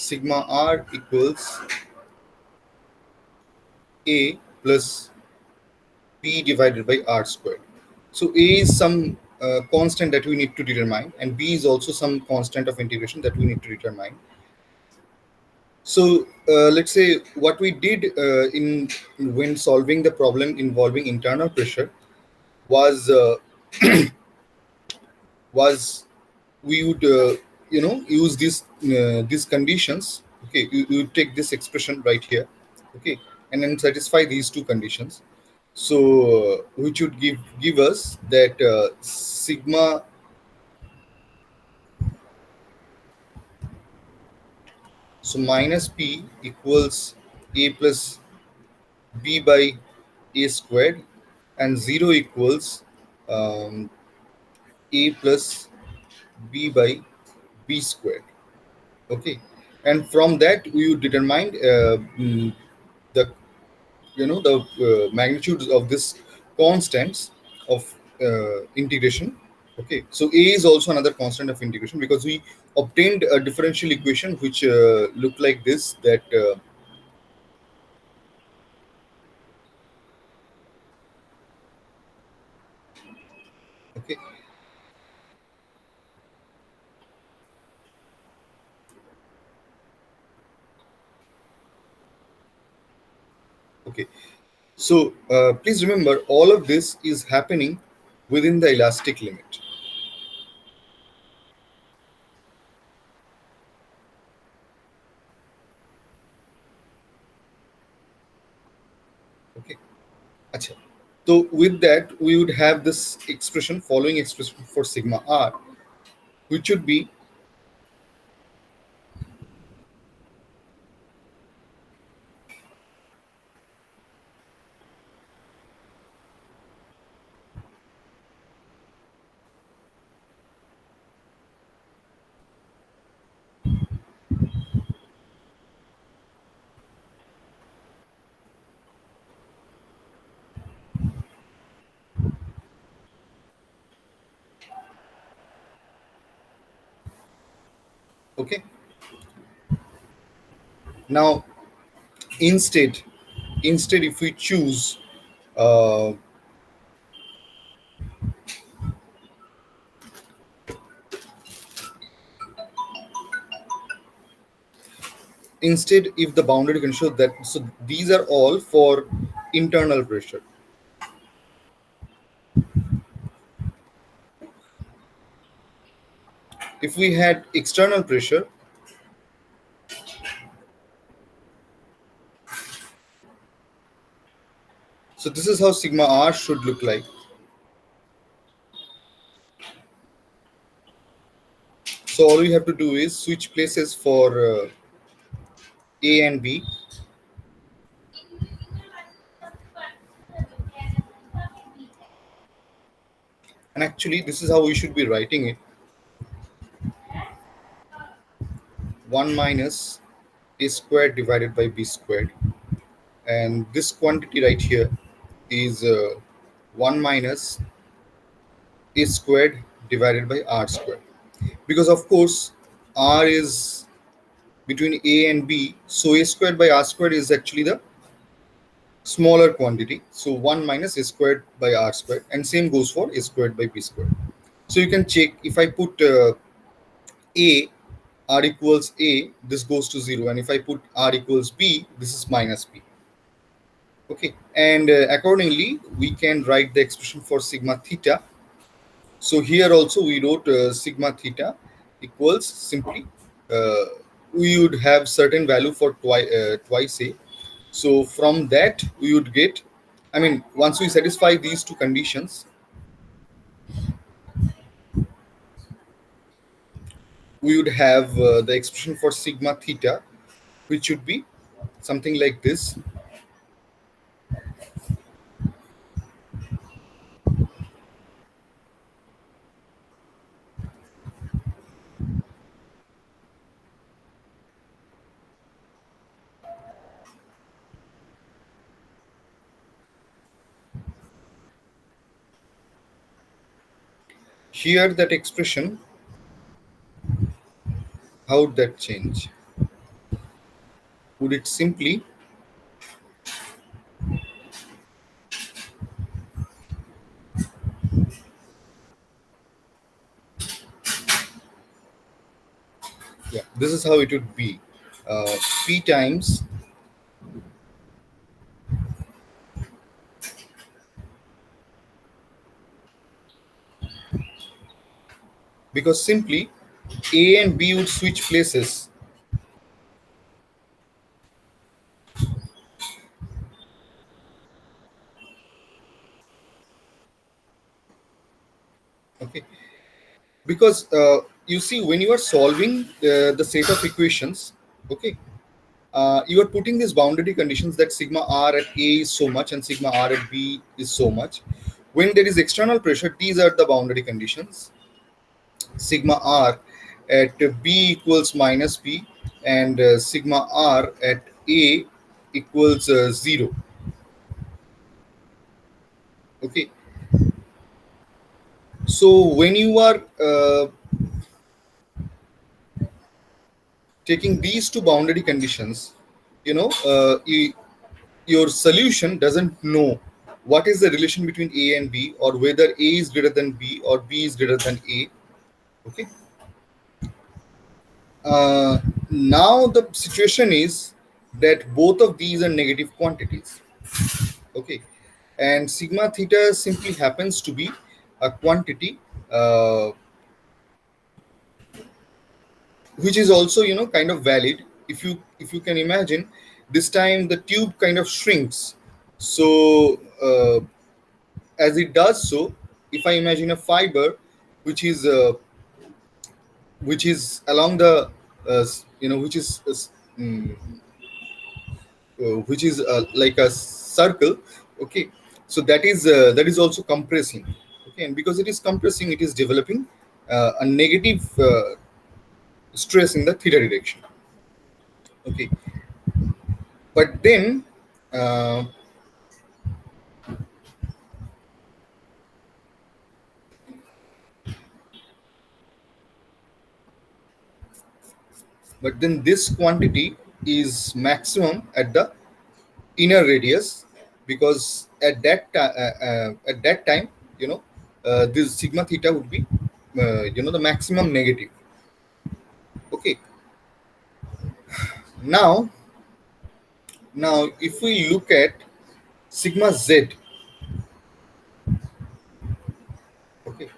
sigma r equals a plus b divided by r squared. So a is some constant that we need to determine, and b is also some constant of integration that we need to determine. So let's say what we did in when solving the problem involving internal pressure was was we would use these conditions. Okay, you take this expression right here. Okay, and then satisfy these two conditions. So which would give us that sigma. So minus p equals a plus b by a squared, and 0 equals um, a plus b by b squared. Okay, and from that we would determine the the magnitudes of this constants of integration. Okay, so a is also another constant of integration because we obtained a differential equation which looked like this, that okay. Okay, so please remember all of this is happening within the elastic limit. Okay, Acha. So with that we would have this expression, following expression for sigma r, which would be okay. Now instead if we choose uh, instead if the boundary condition, that so these are all for internal pressure. If we had external pressure, so this is how sigma r should look like. So all we have to do is switch places for a and b, and actually this is how we should be writing it: 1 minus a squared divided by b squared, and this quantity right here is 1 minus a squared divided by r squared, because of course r is between a and b, so a squared by r squared is actually the smaller quantity. So 1 minus a squared by r squared, and same goes for a squared by b squared. So you can check, if I put a, r equals a, this goes to 0, and if I put r equals b, this is minus b. Okay, and accordingly we can write the expression for sigma theta. So here also we wrote sigma theta equals simply uh, we would have certain value for twice a. So from that we would get, I mean, once we satisfy these two conditions, we would have the expression for sigma theta, which would be something like this. Here that expression, how would that change? would it simply, yeah, this is how it would be. uh, P times, because simply A and B would switch places. Okay, because you see, when you are solving the set of equations, okay, you are putting these boundary conditions that sigma r at A is so much and sigma r at B is so much. When there is external pressure, these are the boundary conditions. Sigma r at B equals minus P, and sigma r at A equals 0. Okay, so when you are taking these two boundary conditions, you know, your solution doesn't know what is the relation between A and B, or whether A is greater than B or B is greater than A. Okay. Now the situation is that both of these are negative quantities. Okay, and sigma theta simply happens to be a quantity uh, which is also, you know, kind of valid. If you can imagine, this time the tube kind of shrinks. So as it does so, if I imagine a fiber which is along the which is which is like a circle. Okay, so that is also compressing. Okay, and because it is compressing, it is developing a negative stress in the theta direction. Okay, but then uh, this quantity is maximum at the inner radius, because at that time, you know, this sigma theta would be the maximum negative. Okay, now if we look at sigma z, okay,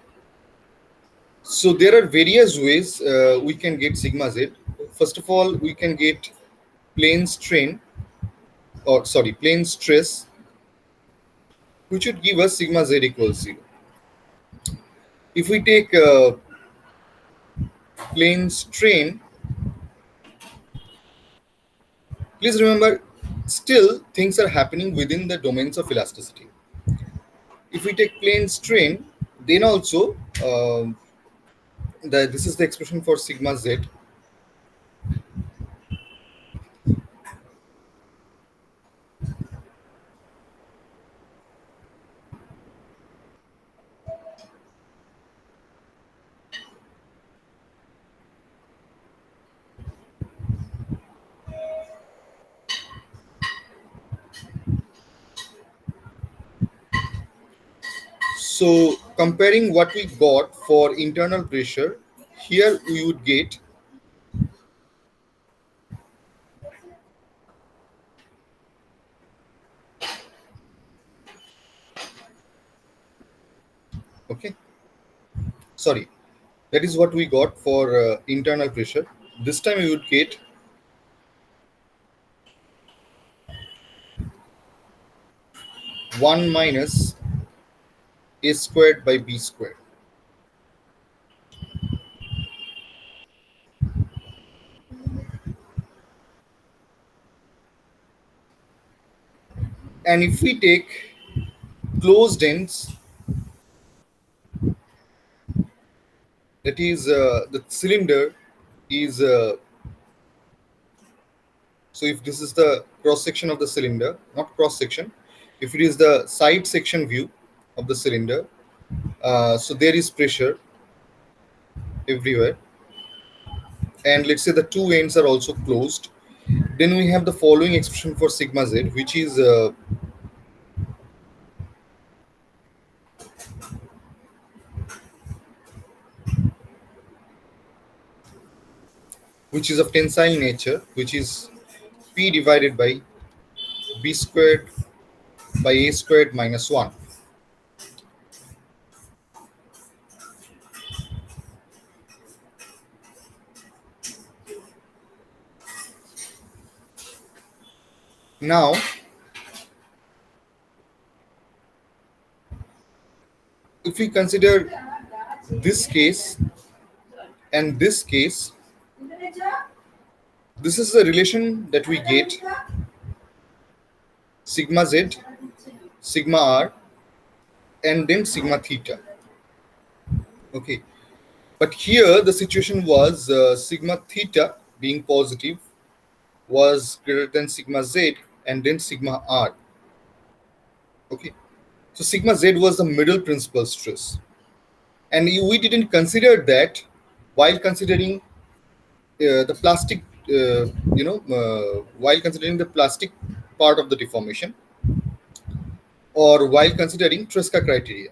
so there are various ways we can get sigma z. First of all, we can get plane strain, or sorry, plane stress, which would give us sigma z equals 0. If we take plane strain, please remember, still things are happening within the domains of elasticity. If we take plane strain, then also this is the expression for sigma z. So comparing what we got for internal pressure, here we would get, okay, sorry, that is what we got for internal pressure. This time we would get 1 minus a squared by b squared. And if we take closed ends, that is the cylinder is so if this is the cross section of the cylinder, not cross section, if it is the side section view of the cylinder, so there is pressure everywhere, and let's say the two ends are also closed, Then we have the following expression for sigma z, which is of tensile nature, which is p divided by b squared by a squared minus 1. Now, if we consider this case and this case, this is the relation that we get: sigma z, sigma r, and then sigma theta. Okay, but here the situation was sigma theta being positive was greater than sigma z and then sigma r. Okay, so sigma z was the middle principal stress, and we didn't consider that while considering the plastic, while considering the plastic part of the deformation, or while considering Tresca criteria.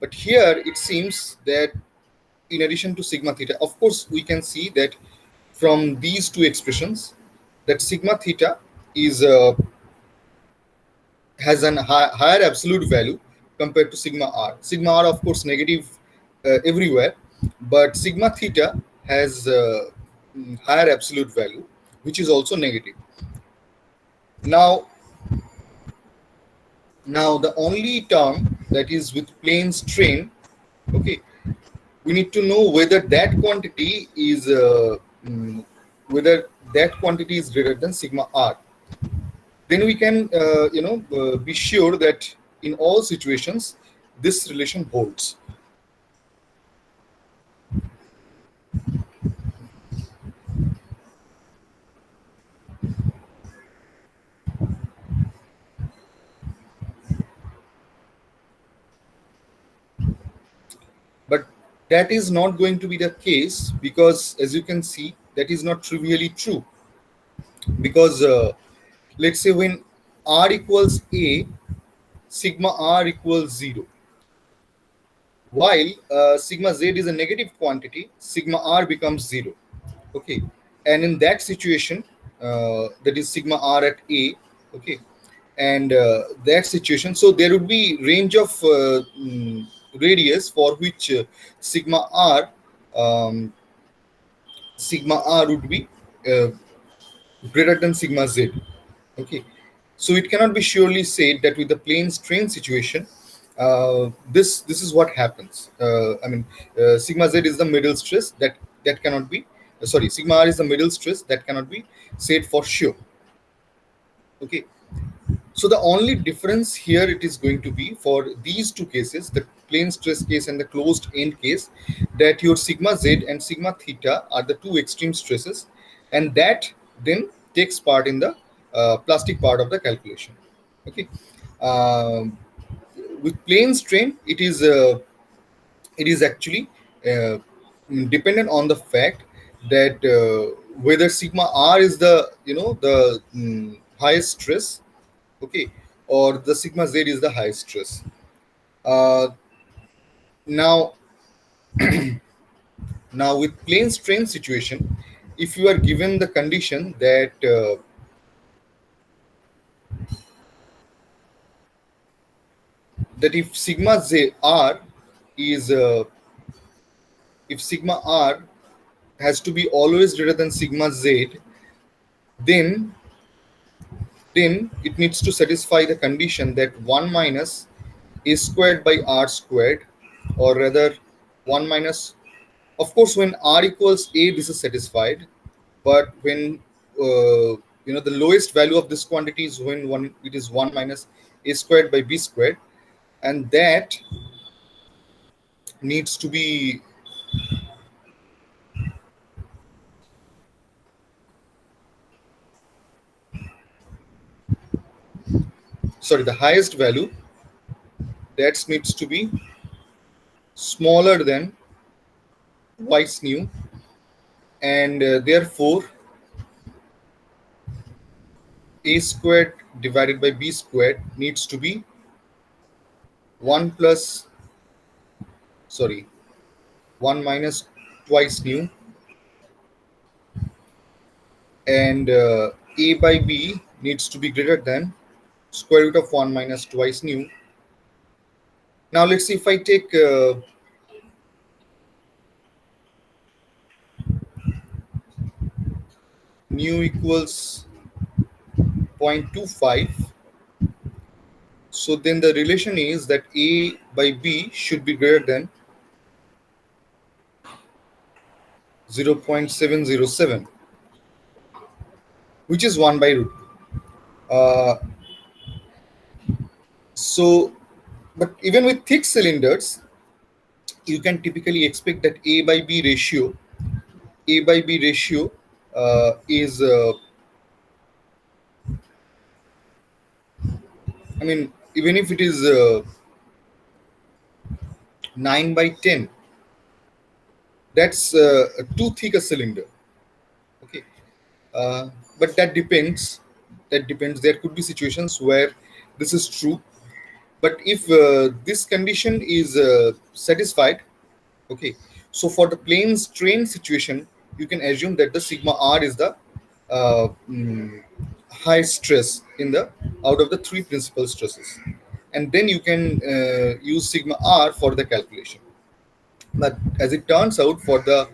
But here it seems that in addition to sigma theta, of course, we can see that from these two expressions that sigma theta is has an higher absolute value compared to sigma r. Sigma r, of course, negative everywhere, but sigma theta has higher absolute value, which is also negative. Now, now the only term that is with plane strain, okay, we need to know whether that quantity is whether that quantity is greater than sigma r. Then we can be sure that in all situations this relation holds. But that is not going to be the case, because as you can see, that is not trivially true. Because let's say when r equals a, sigma r equals 0, while sigma z is a negative quantity, sigma r becomes 0. Okay, and in that situation, that is sigma r at a, okay, and that situation, so there would be range of radius for which sigma r um, sigma r would be uh, greater than sigma z. Okay, so it cannot be surely said that with the plane strain situation, this is what happens. I mean, sigma z is the middle stress that cannot be. Sorry, sigma r is the middle stress that cannot be said for sure. Okay, so the only difference here it is going to be for these two cases, the plane stress case and the closed end case, that your sigma z and sigma theta are the two extreme stresses, and that then takes part in the plastic part of the calculation. Okay, um, with plane strain, it is actually uh, dependent on the fact that whether sigma r is the the highest stress, okay, or the sigma z is the highest stress. uh, now now with plane strain situation, if you are given the condition that if sigma z r is if sigma r has to be always greater than sigma z, then it needs to satisfy the condition that 1 minus a squared by r squared, or rather 1 minus, of course when r equals a this is satisfied, but when the lowest value of this quantity is when one it is 1 minus a squared by b squared, and that needs to be, sorry, the highest value that needs to be smaller than twice nu, and therefore a squared divided by b squared needs to be 1 plus, sorry, 1 minus twice nu, and a by b needs to be greater than square root of 1 minus twice nu. Now let's see, if I take nu equals 0.25, so then the relation is that a by b should be greater than 0.707, which is 1 by root 2. So, but even with thick cylinders, you can typically expect that a by b ratio is I mean, even if it is 9 by 10, that's too thick a cylinder. Okay, uh, but that depends. There could be situations where this is true, but if this condition is satisfied, okay, so for the plane strain situation, you can assume that the sigma r is the uh, mm, high stress in the out of the three principal stresses, and then you can use sigma r for the calculation. But as it turns out, for the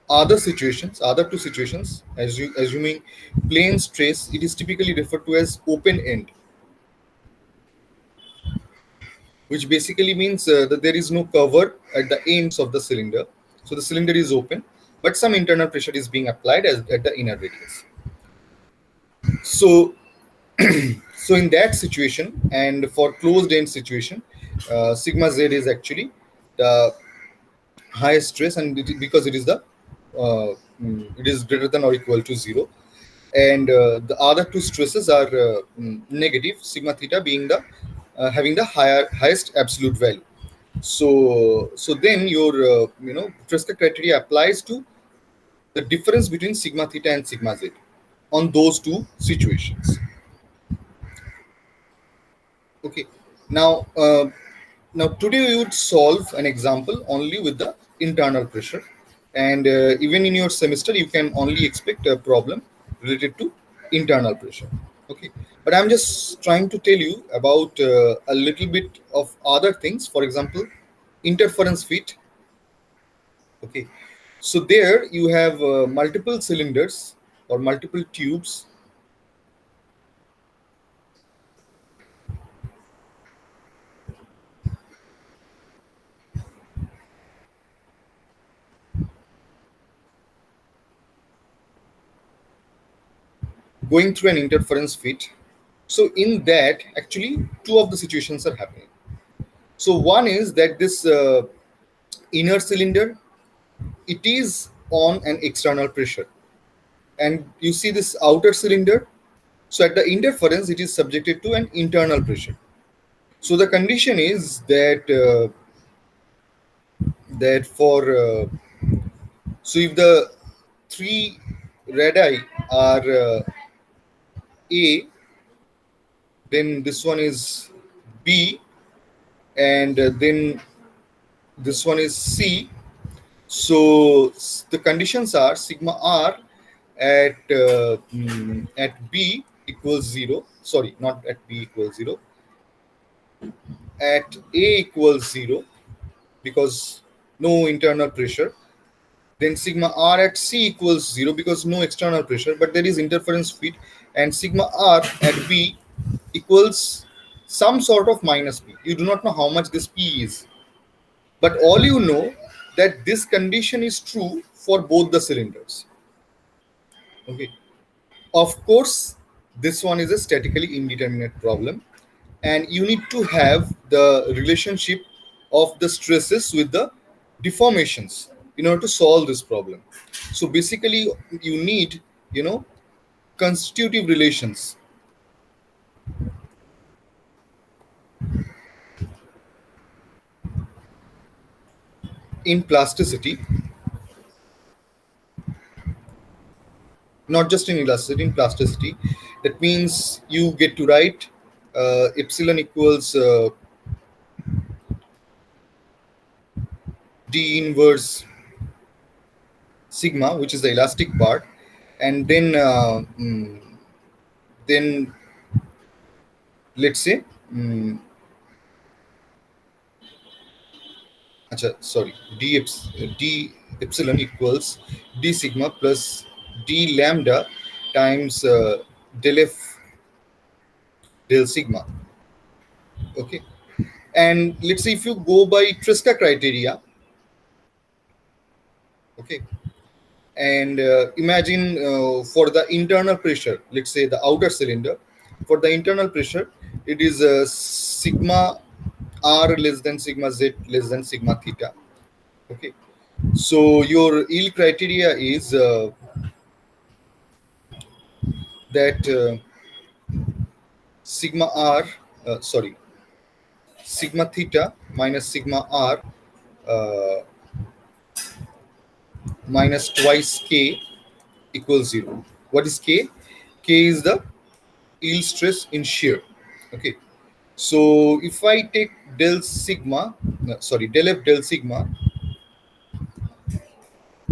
other two situations, as you assuming plane stress, it is typically referred to as open end, which basically means that there is no cover at the ends of the cylinder. So the cylinder is open, but some internal pressure is being applied at the inner radius. So, so in that situation, and for closed end situation, sigma z is actually the highest stress, and because it is the it is greater than or equal to zero, and the other two stresses are negative, sigma theta being the having the highest absolute value. So then your Tresca criteria applies to the difference between sigma theta and sigma z on those two situations. Okay. Now, now today we would solve an example only with the internal pressure, and even in your semester you can only expect a problem related to internal pressure. Okay, but I'm just trying to tell you about a little bit of other things. For example, interference fit. Okay, so there you have multiple cylinders or multiple tubes going through an interference fit. So in that, actually, two of the situations are happening. So one is that this inner cylinder, it is on an external pressure, and you see this outer cylinder. So at the interference, it is subjected to an internal pressure. So the condition is that for so if the three radii are A, then this one is B, and then this one is C. So the conditions are sigma r at B equals zero. Sorry, not at B equals zero. At A equals zero, because no internal pressure. Then sigma r at C equals zero because no external pressure, but there is interference fit, and sigma r at B equals some sort of minus P. You do not know how much this P is, but all you know that this condition is true for both the cylinders. Okay. Of course, this one is a statically indeterminate problem, and you need to have the relationship of the stresses with the deformations in order to solve this problem. So basically, you need, constitutive relations. In plasticity, not just in elasticity, in plasticity. That means you get to write epsilon equals d inverse sigma, which is the elastic part, and then let's say, mm, sorry, d epsilon equals d sigma plus d lambda times del f del sigma. Okay, and let's say if you go by Tresca criteria, okay, and imagine for the internal pressure, let's say the outer cylinder, for the internal pressure, it is sigma r less than sigma z less than sigma theta. Okay, so your yield criteria is that sigma r, sorry, sigma theta minus sigma r uh, minus twice k equals 0. What is k? K is the yield stress in shear. Okay, so if I take del sigma, no, sorry, del f del sigma,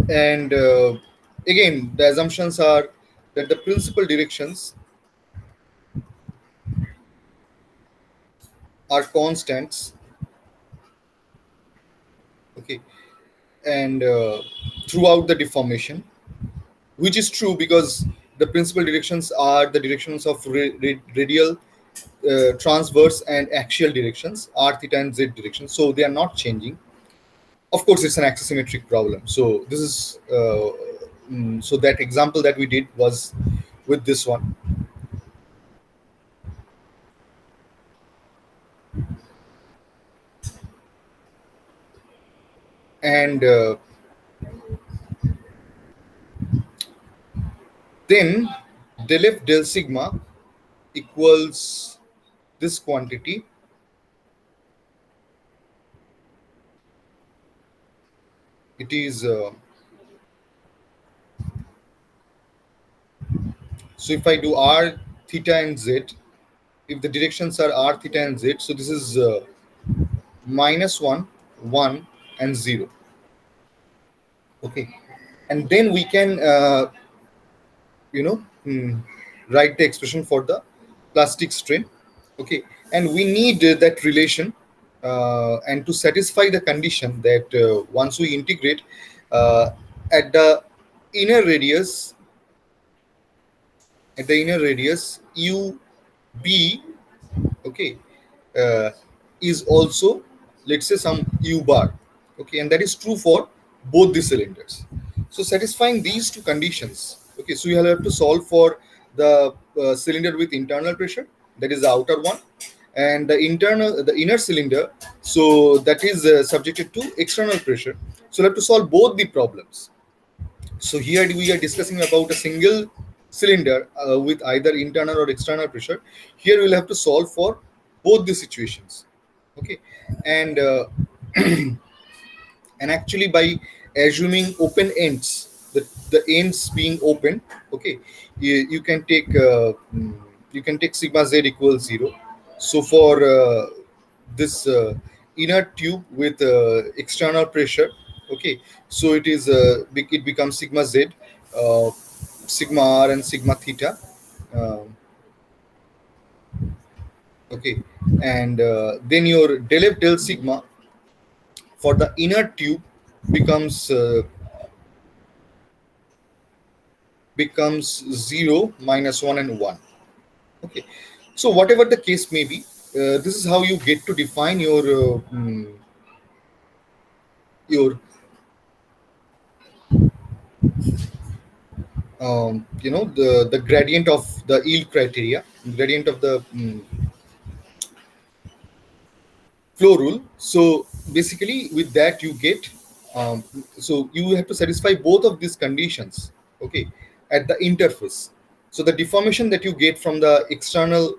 and again the assumptions are that the principal directions are constants. Okay, and throughout the deformation, which is true because the principal directions are the directions of radial, transverse, and axial directions, r, theta, and z directions. So they are not changing. Of course, it's an axisymmetric problem. So this is so that example that we did was with this one, and then del f del sigma equals this quantity. It is so if I do r, theta, and z, if the directions are r, theta, and z, so this is minus 1, 1, and 0. Okay, and then we can you know write the expression for the plastic strain. Okay, and we need that relation, and to satisfy the condition that once we integrate uh, at the inner radius, u b, okay, uh, is also, let's say, some u bar. Okay, and that is true for both the cylinders. So satisfying these two conditions, okay, so you have to solve for the cylinder with internal pressure, that is the outer one, and the inner cylinder, so that is subjected to external pressure. So you have to solve both the problems. So here we are discussing about a single cylinder with either internal or external pressure. Here we'll have to solve for both the situations. Okay, and and actually by assuming open ends, the ends being open, okay, you can take you can take sigma z equals 0. So for this inner tube with external pressure, okay, so it is it becomes sigma z, uh, sigma r, and sigma theta. um, okay, and then your del f del sigma for the inner tube becomes 0, minus 1, and 1. Okay, so whatever the case may be, this is how you get to define your the gradient of the yield criteria, gradient of the flow rule. So basically with that you get, so you have to satisfy both of these conditions, okay, at the interface. So the deformation that you get from the external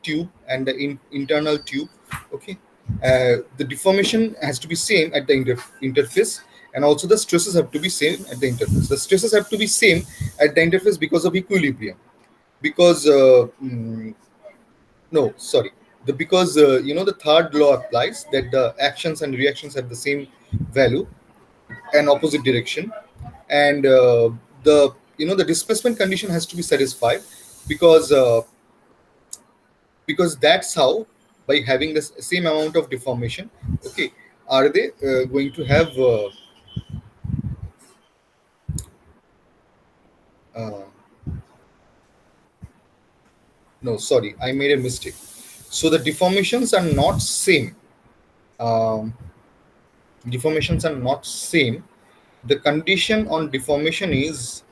tube and the internal tube, okay, the deformation has to be same at the interface, and also the stresses have to be same at the interface. The stresses have to be same at the interface because of equilibrium. Because no, sorry, because the third law applies that the actions and reactions have the same value and opposite direction, and the displacement condition has to be satisfied, because that's how, by having the same amount of deformation, okay, are they going to have uh, no, sorry, I made a mistake. So the deformations are not same. um, Deformations are not same. The condition on deformation is,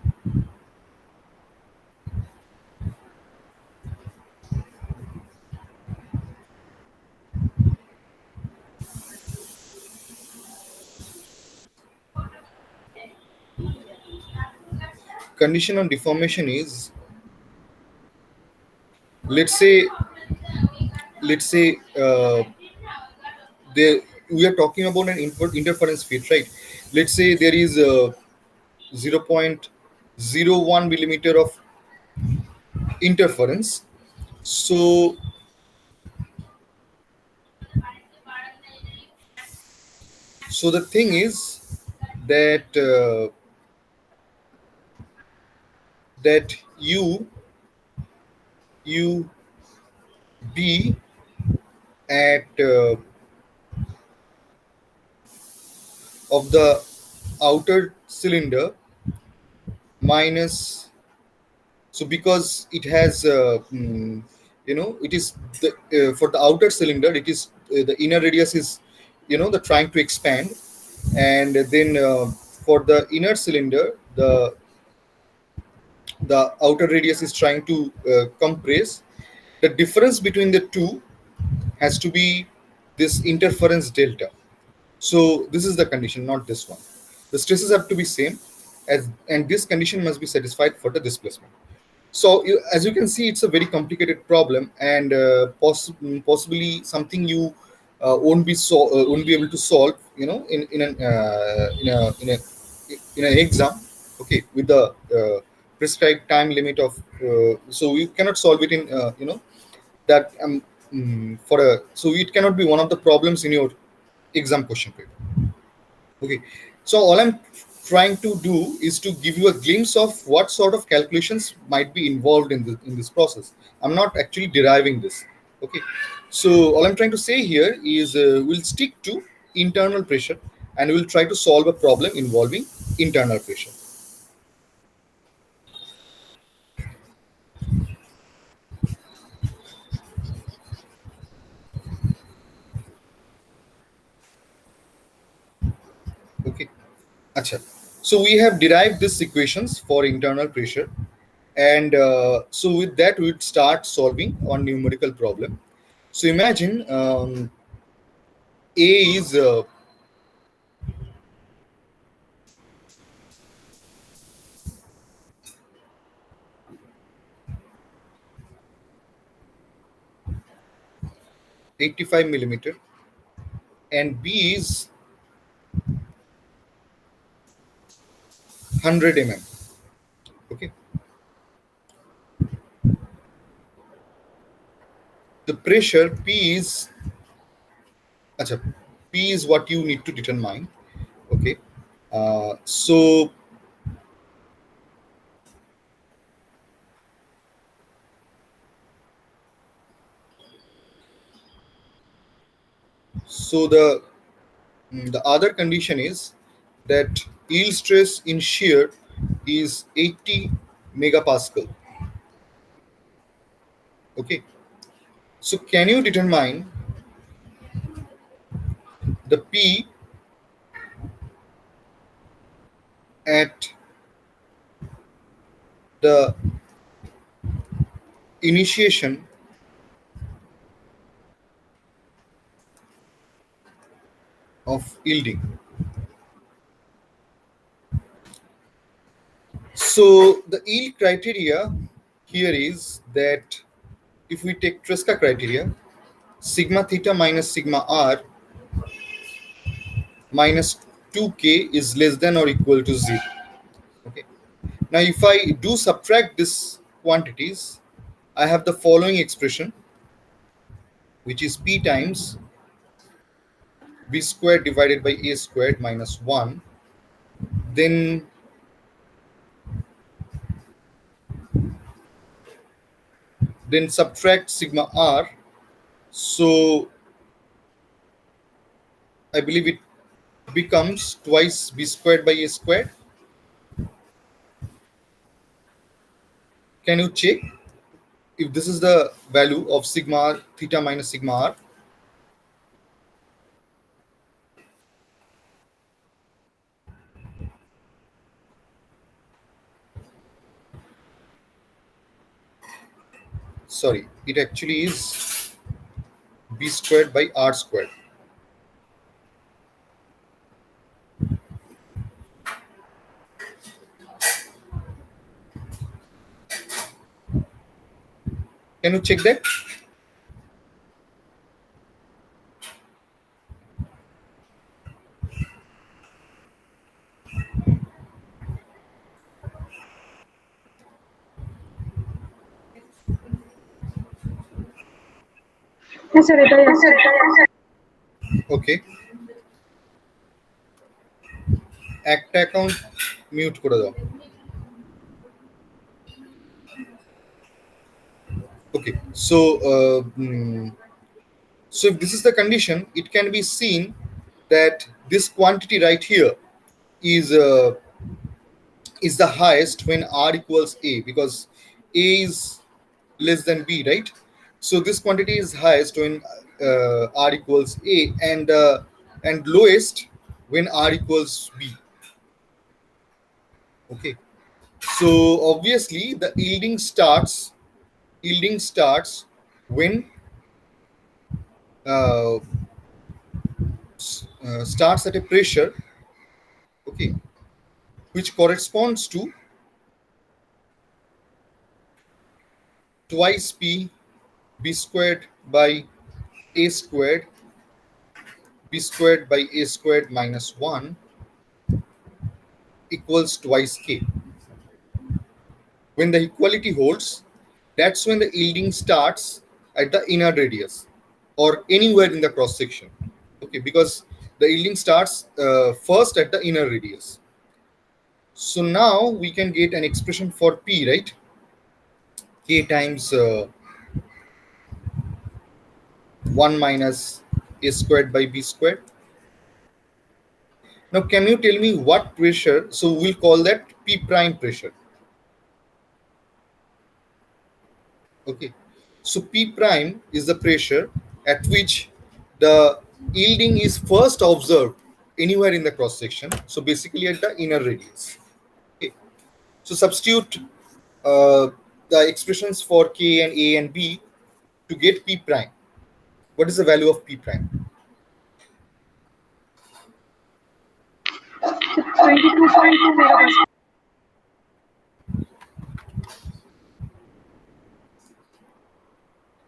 condition on deformation is, let's say let's say there, we are talking about an input interference field, right? Let's say there is a 0.01 millimeter of interference. So so the thing is that that you be at of the outer cylinder minus, so because it has it is for the outer cylinder, it is the inner radius is, the trying to expand, and then for the inner cylinder, the outer radius is trying to compress. The difference between the two has to be this interference delta. So this is the condition, not this one. The stresses have to be same, and this condition must be satisfied for the displacement. So as you can see, it's a very complicated problem, and possibly something you won't be able to solve, in an exam, okay, with the prescribed time limit of, so you cannot solve it in, that for a, so it cannot be one of the problems in your exam question paper. Okay, so all I'm trying to do is to give you a glimpse of what sort of calculations might be involved in this process. I'm not actually deriving this. Okay, so all I'm trying to say here is, we'll stick to internal pressure, and we'll try to solve a problem involving internal pressure. Okay, acha. So we have derived these equations for internal pressure, and so with that we'd start solving on numerical problem. So imagine, A is 85 millimeter, and B is 100 mm. Okay, the pressure P is, acha, P is what you need to determine. Okay, so the other condition is that yield stress in shear is 80 megapascal. Okay, so can you determine the P at the initiation of yielding? So the yield criteria here is that, if we take Tresca criteria, sigma theta minus sigma r minus 2k is less than or equal to 0. Okay. Now if I do subtract these quantities, I have the following expression, which is p times b squared divided by a squared minus 1. Then subtract sigma r. So I believe it becomes twice b squared by a squared. Can you check if this is the value of sigma r, theta minus sigma r? Sorry, it actually is b squared by r squared. Can you check that? Yes, sir. Yes. ওকে, একটা account mute করে দাও। Okay, so if this is the condition, it can be seen that this quantity right here is uh, is the highest when r equals a, because a is less than b, right? So this quantity is highest when r equals a, and lowest when r equals b. Okay, so obviously the yielding starts when uh, starts at a pressure, okay, which corresponds to twice p b squared by a squared, b squared by a squared minus 1 equals twice k. When the equality holds, that's when the yielding starts at the inner radius or anywhere in the cross section. Okay, because the yielding starts first at the inner radius. So now we can get an expression for p, right? K times 1 minus a squared by b squared. Now, can you tell me what pressure? So we'll call that P prime pressure. Okay. So P prime is the pressure at which the yielding is first observed anywhere in the cross section. So basically at the inner radius. Okay. So substitute the expressions for K and A and B to get P prime. What is the value of P prime? 22.2 megapascal.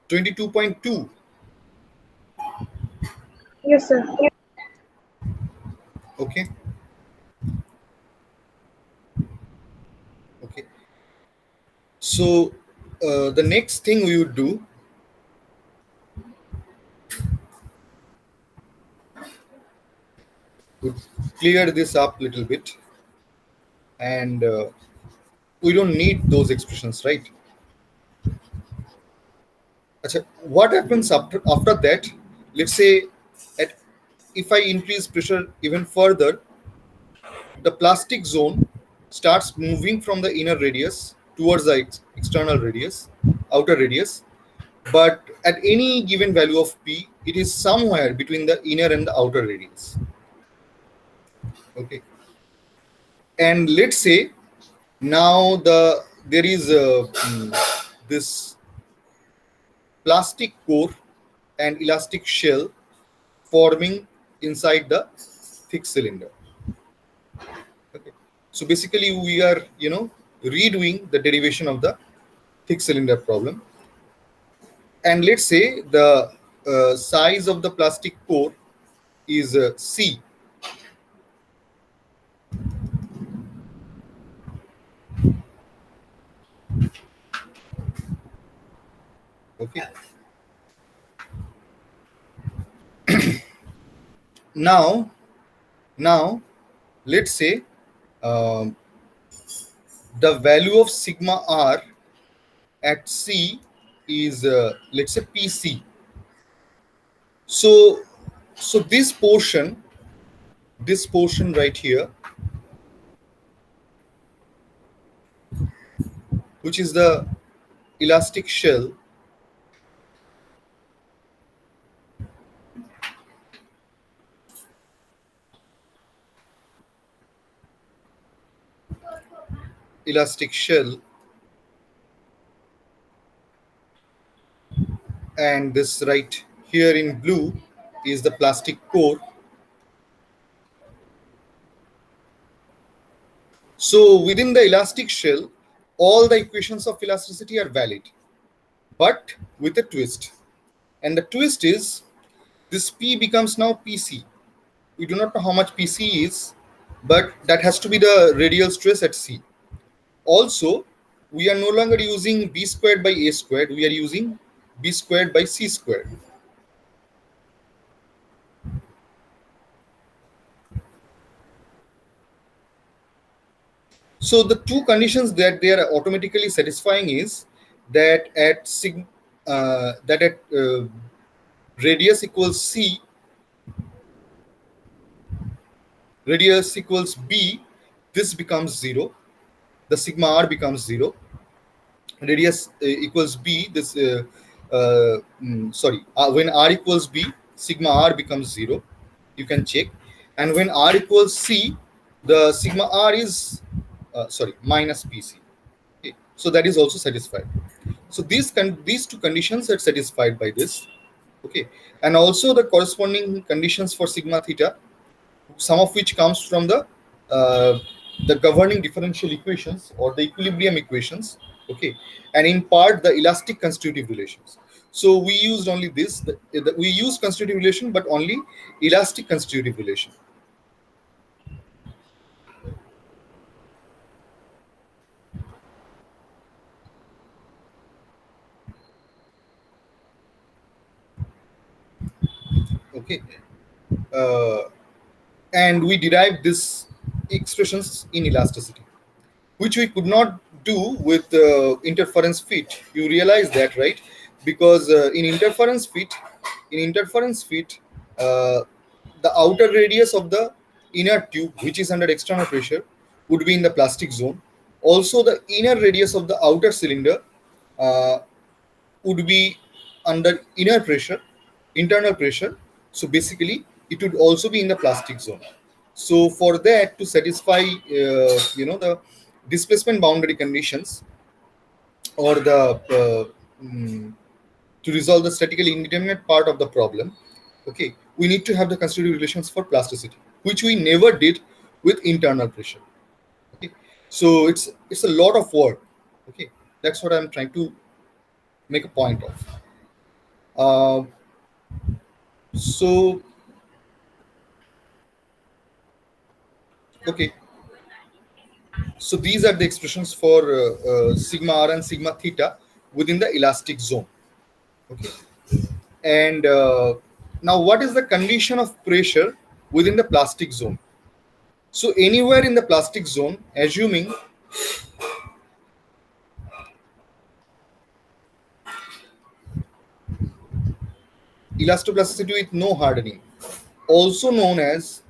22.2. Yes, sir. Okay. Okay. So the next thing we would do, would clear this up a little bit, and we don't need those expressions, right? Achha, what happens after that? Let's say at if I increase pressure even further, the plastic zone starts moving from the inner radius towards the external radius, outer radius. But at any given value of p, it is somewhere between the inner and the outer radius. Okay, and let's say now there is this plastic core and elastic shell forming inside the thick cylinder. Okay. So basically we are redoing the derivation of the thick cylinder problem, and let's say the size of the plastic core is c. Now, now let's say um, the value of sigma r at C is let's say PC. So this portion right here, which is the elastic shell, elastic shell, and this right here in blue is the plastic core. So within the elastic shell, all the equations of elasticity are valid, but with a twist. And the twist is this P becomes now PC. We do not know how much PC is, but that has to be the radial stress at C. Also, we are no longer using B squared by A squared, we are using B squared by C squared. So the two conditions that they are automatically satisfying is that at radius equals C, radius equals B, this becomes zero. The sigma r becomes zero. Radius equals B. When r equals B, sigma r becomes zero. You can check. And when r equals C, the sigma r is minus PC. Okay. So that is also satisfied. So these two conditions are satisfied by this. Okay, and also the corresponding conditions for sigma theta, some of which comes from uh, the governing differential equations or the equilibrium equations. Okay, and in part the elastic constitutive relations. So we used only we use constitutive relation, but only elastic constitutive relation. Okay, uh, and we derived these expressions in elasticity, which we could not do with interference fit. You realize that, right? Because in interference fit, uh, the outer radius of the inner tube, which is under external pressure, would be in the plastic zone. Also, the inner radius of the outer cylinder uh, would be under inner pressure, internal pressure. So basically, it would also be in the plastic zone. So for that to satisfy, the displacement boundary conditions, or to resolve the statically indeterminate part of the problem, okay, we need to have the constitutive relations for plasticity, which we never did with internal pressure. Okay, so it's a lot of work. Okay, that's what I'm trying to make a point of. Uh, so okay, so these are the expressions for sigma r and sigma theta within the elastic zone. Okay, and now what is the condition of pressure within the plastic zone? So anywhere in the plastic zone, assuming elastoplasticity with no hardening, also known as,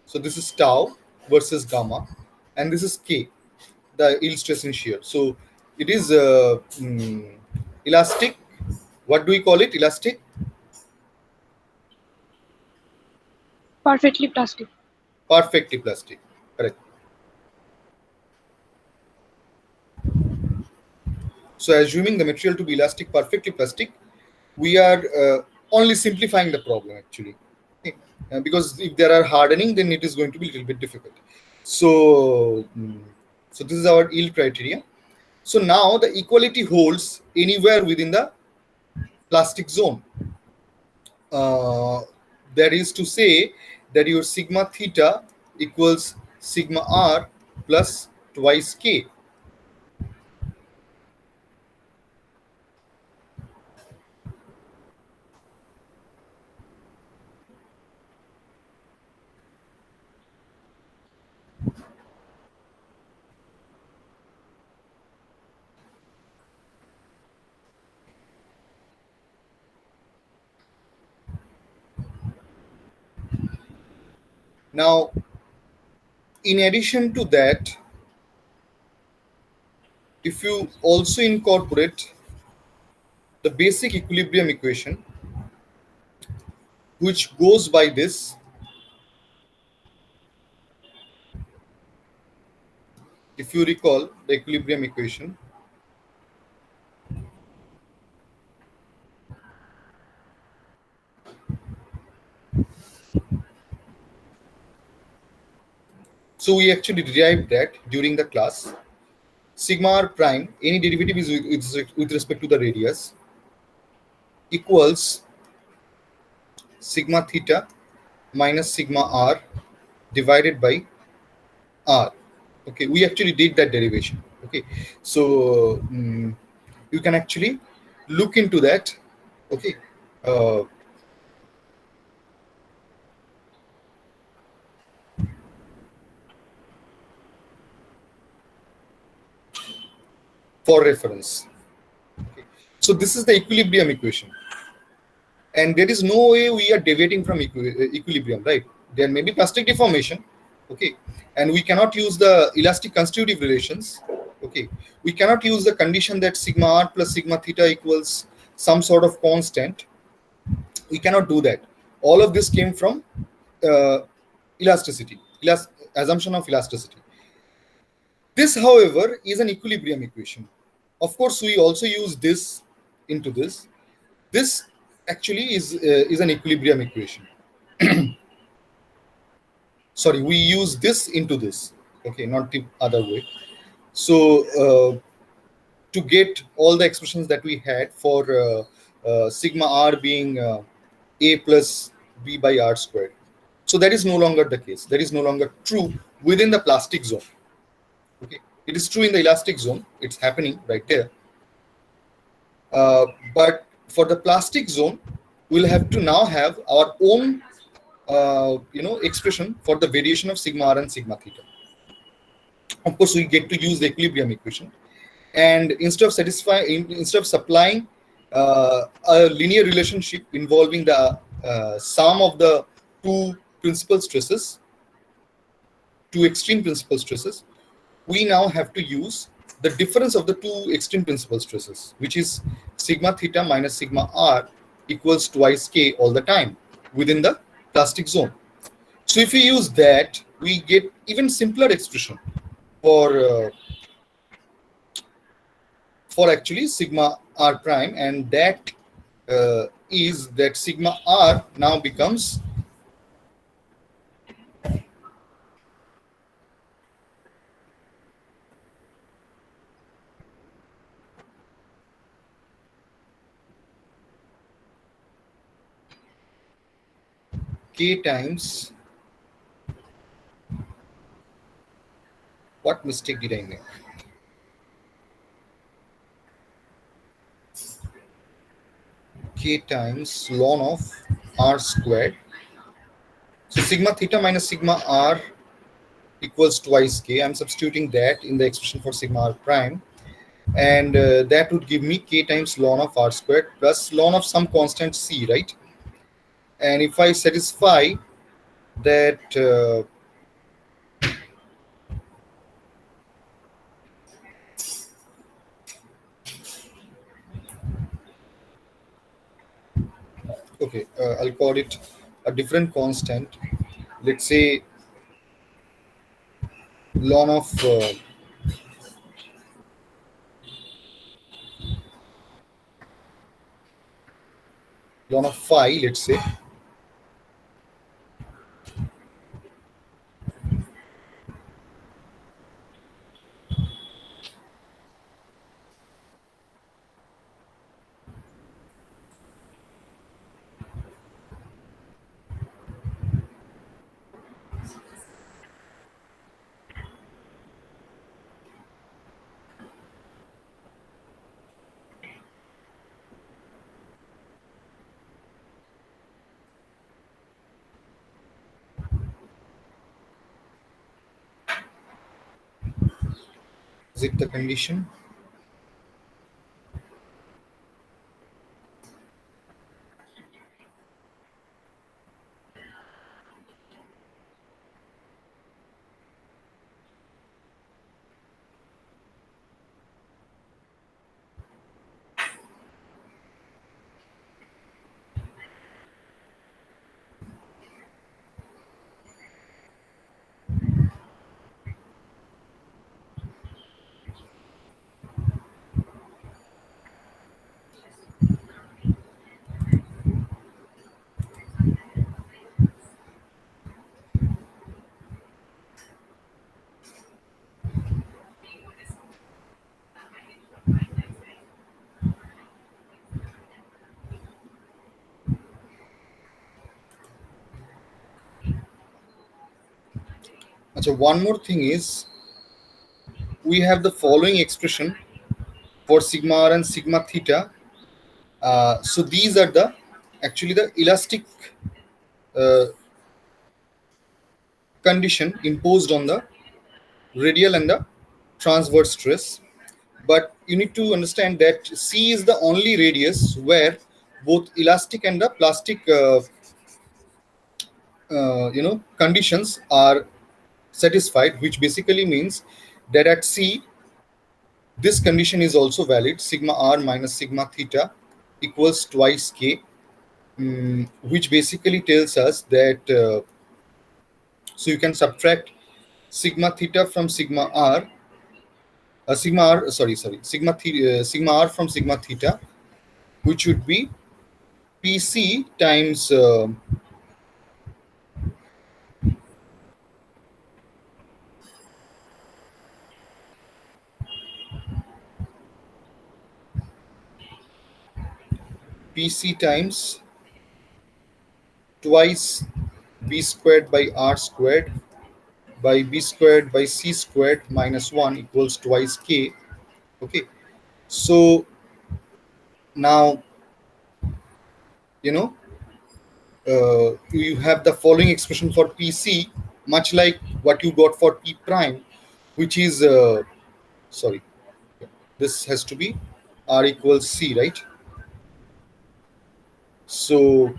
so this is tau versus gamma, and this is k, the yield stress in shear. So it is elastic. What do we call it? Elastic, Perfectly plastic. perfectly plastic. Correct. So assuming the material to be elastic, perfectly plastic, we are only simplifying the problem actually. Okay. Because if there are hardening, then it is going to be a little bit difficult. So, so this is our yield criteria. So now the equality holds anywhere within the plastic zone. Uh, that is to say that your sigma theta equals sigma r plus twice k. Now, in addition to that, if you also incorporate the basic equilibrium equation, which goes by this, if you recall the equilibrium equation, so we actually derived that during the class. Sigma r prime, any derivative is with respect to the radius, equals sigma theta minus sigma r divided by r. Okay, we actually did that derivation. Okay, so you can actually look into that. Okay, uh, for reference. Okay. So this is the equilibrium equation, and there is no way we are deviating from equilibrium, right? There may be plastic deformation, okay, and we cannot use the elastic constitutive relations. Okay, we cannot use the condition that sigma r plus sigma theta equals some sort of constant. We cannot do that. All of this came from uh, elasticity, assumption of elasticity. This, however, is an equilibrium equation. Of course, we also use this into this. This actually is an equilibrium equation. Sorry, we use this into this. Okay, not the other way. So to get all the expressions that we had for sigma r being a plus b by r squared. So that is no longer the case. That is no longer true within the plastic zone. Okay, it is true in the elastic zone. It's happening right there. Uh, but for the plastic zone, we'll have to now have our own, expression for the variation of sigma r and sigma theta. Of course, we get to use the equilibrium equation, and instead of supplying a linear relationship involving the sum of the two principal stresses, two extreme principal stresses, we now have to use the difference of the two extreme principal stresses, which is sigma theta minus sigma r equals twice k all the time within the plastic zone. So if we use that, we get even simpler expression for actually sigma r prime, and that is that sigma r now becomes k times, what mistake did I make? K times ln of r squared. So sigma theta minus sigma r equals twice k. I'm substituting that in the expression for sigma r prime, and that would give me k times ln of r squared plus ln of some constant c, right? And if I satisfy that okay, I'll call it a different constant. Let's say ln of phi, let's say. Is it the condition? One more thing is we have the following expression for sigma r and sigma theta. So these are the actually the elastic uh, condition imposed on the radial and the transverse stress. But you need to understand that C is the only radius where both elastic and the plastic conditions are satisfied, which basically means that at C this condition is also valid. Sigma r minus sigma theta equals twice k, which basically tells us that so you can subtract sigma theta from sigma r, sigma r from sigma theta, which would be pc times pc times twice b squared by r squared by b squared by c squared minus 1 equals twice k. Okay, so now you know you have the following expression for pc, much like what you got for p prime, which is sorry, this has to be r equals c, right? So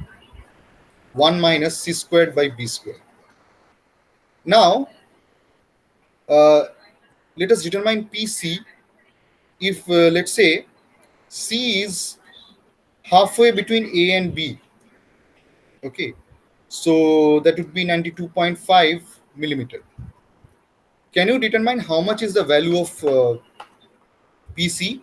1 minus c squared by b squared. Now uh, let us determine pc if let's say c is halfway between a and b. Okay, so that would be 92.5 millimeter. Can you determine how much is the value of pc?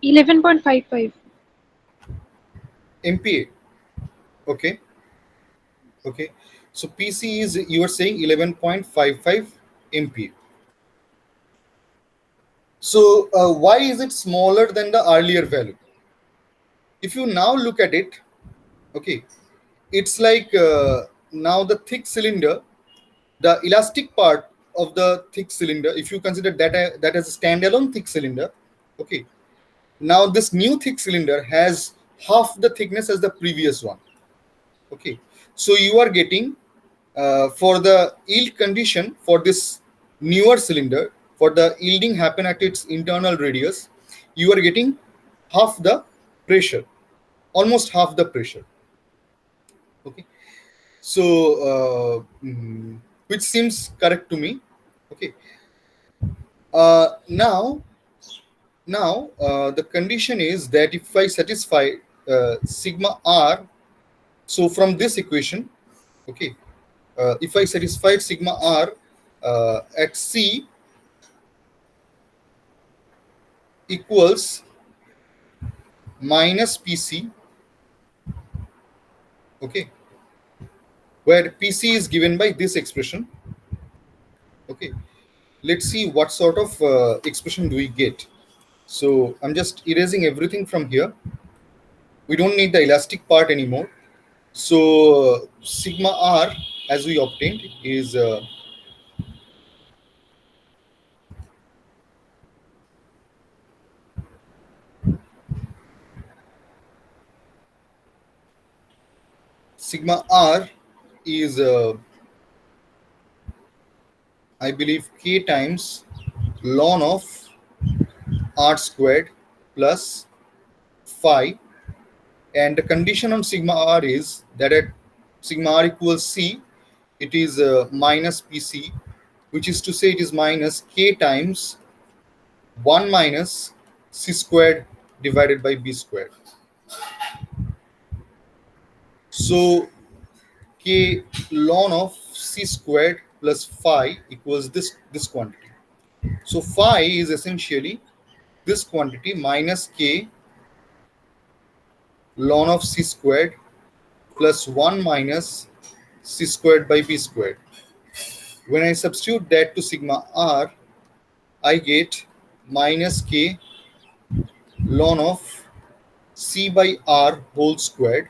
11.55. MPa. Okay, okay. So PC is, you are saying 11.55 MPa. So why is it smaller than the earlier value? If you now look at it, okay, it's like now the thick cylinder, the elastic part of the thick cylinder, if you consider that that as a standalone thick cylinder, okay, now this new thick cylinder has half the thickness as the previous one. Okay, so you are getting for the yield condition for this newer cylinder, for the yielding happen at its internal radius, you are getting half the pressure, almost half the pressure. Okay, so which seems correct to me. Okay, now the condition is that if I satisfy sigma r, so from this equation, okay, if I satisfy sigma r at c equals minus pc, okay, where pc is given by this expression. Okay, let's see what sort of expression do we get. So I'm just erasing everything from here. We don't need the elastic part anymore. So sigma r as we obtained is sigma r is I believe k times ln of r squared plus phi, and the condition on sigma r is that at sigma r equals c, it is minus pc, which is to say it is minus k times 1 minus c squared divided by b squared. So k ln of c squared plus phi equals this quantity. So phi is essentially this quantity minus k ln of c squared plus 1 minus c squared by b squared. When I substitute that to sigma r, I get minus k ln of c by r whole squared.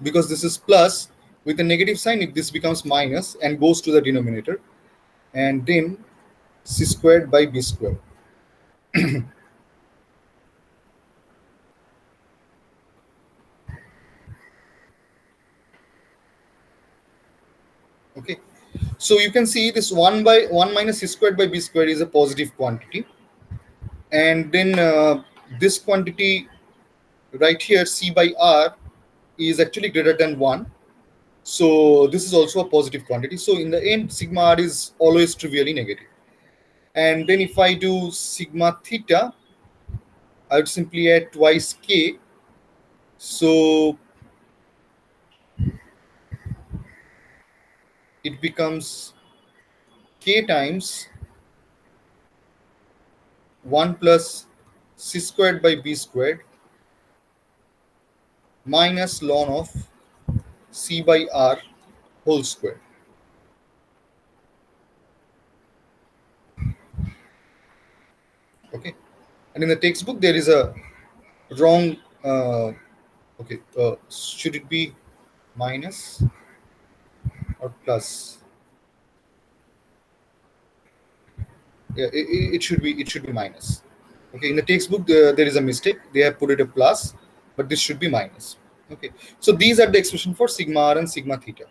Because this is plus, with a negative sign, if this becomes minus and goes to the denominator, and then c squared by b squared. Okay, so you can see this 1 by 1 minus c squared by b squared is a positive quantity, and then this quantity right here, c by r, is actually greater than 1. So this is also a positive quantity. So in the end, sigma r is always trivially negative. And then if I do sigma theta, I would simply add twice k. So it becomes k times 1 plus c squared by b squared minus ln of c by r whole square. Okay, and in the textbook there is a wrong. Okay, should it be minus or plus? Yeah, it should be minus. Okay, in the textbook there is a mistake. They have put it a plus, but this should be minus. Okay, so these are the expression for sigma r and sigma theta.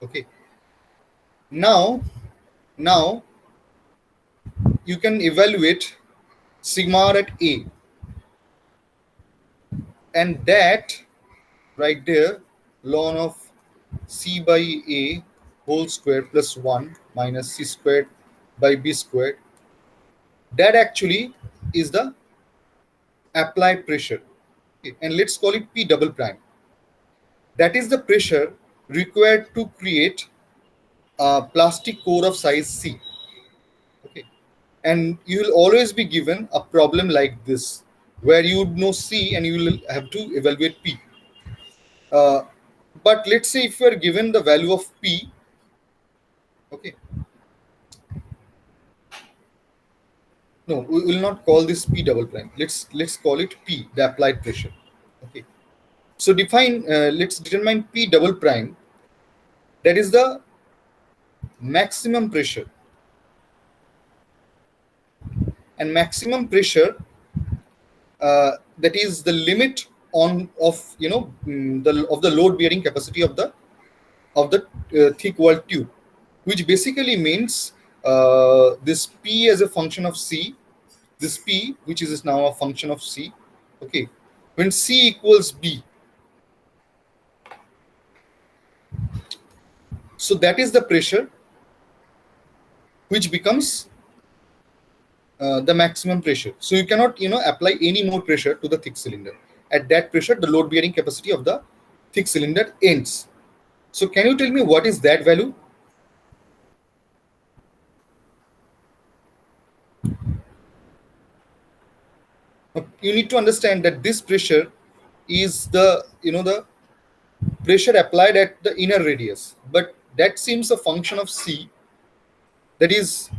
Okay, now you can evaluate sigma r at a, and that right there, ln of c by a whole square plus 1 minus c squared by b squared, that actually is the applied pressure. Okay, and let's call it p double prime. That is the pressure required to create a plastic core of size c. Okay, and you will always be given a problem like this, where you would know c and you will have to evaluate p. uh, but let's say if you are given the value of p. Okay, no, we will not call this p double prime. Let's call it p, the applied pressure. Okay, so let's determine p double prime. That is the maximum pressure, and maximum pressure, that is the limit on of the load bearing capacity of the thick wall tube, which basically means this p as a function of c, this p which is now a function of c. Okay, when c equals b, so that is the pressure which becomes the maximum pressure. So you cannot apply any more pressure to the thick cylinder. At that pressure, the load bearing capacity of the thick cylinder ends. So can you tell me what is that value? You need to understand that this pressure is the pressure applied at the inner radius, but that seems a function of c, that is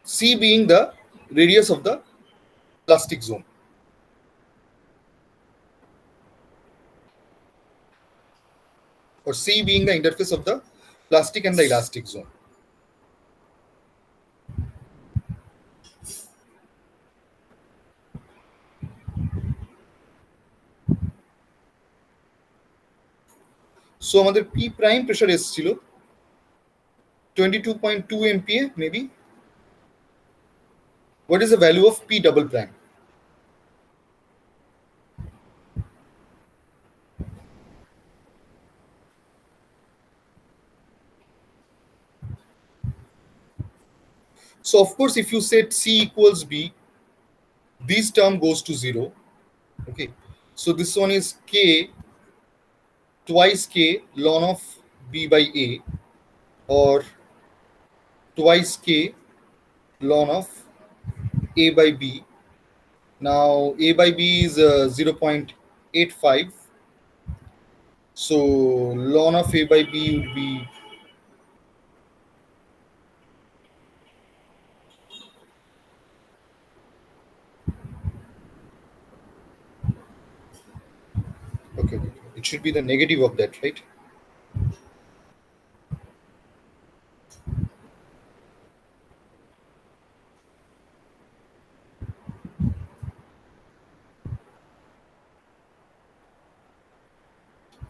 c being the radius of the plastic zone, or c being the interface of the plastic and the elastic zone. So আমাদের p prime pressure এসেছিল 22.2 MPa maybe. What is the value of p double prime? So of course, if you set c equals b, this term goes to 0. Okay, so this one is k twice k ln of b by a, or twice k ln of a by b. Now a by b is 0.85, so ln of a by b would be, okay, it should be the negative of that, right?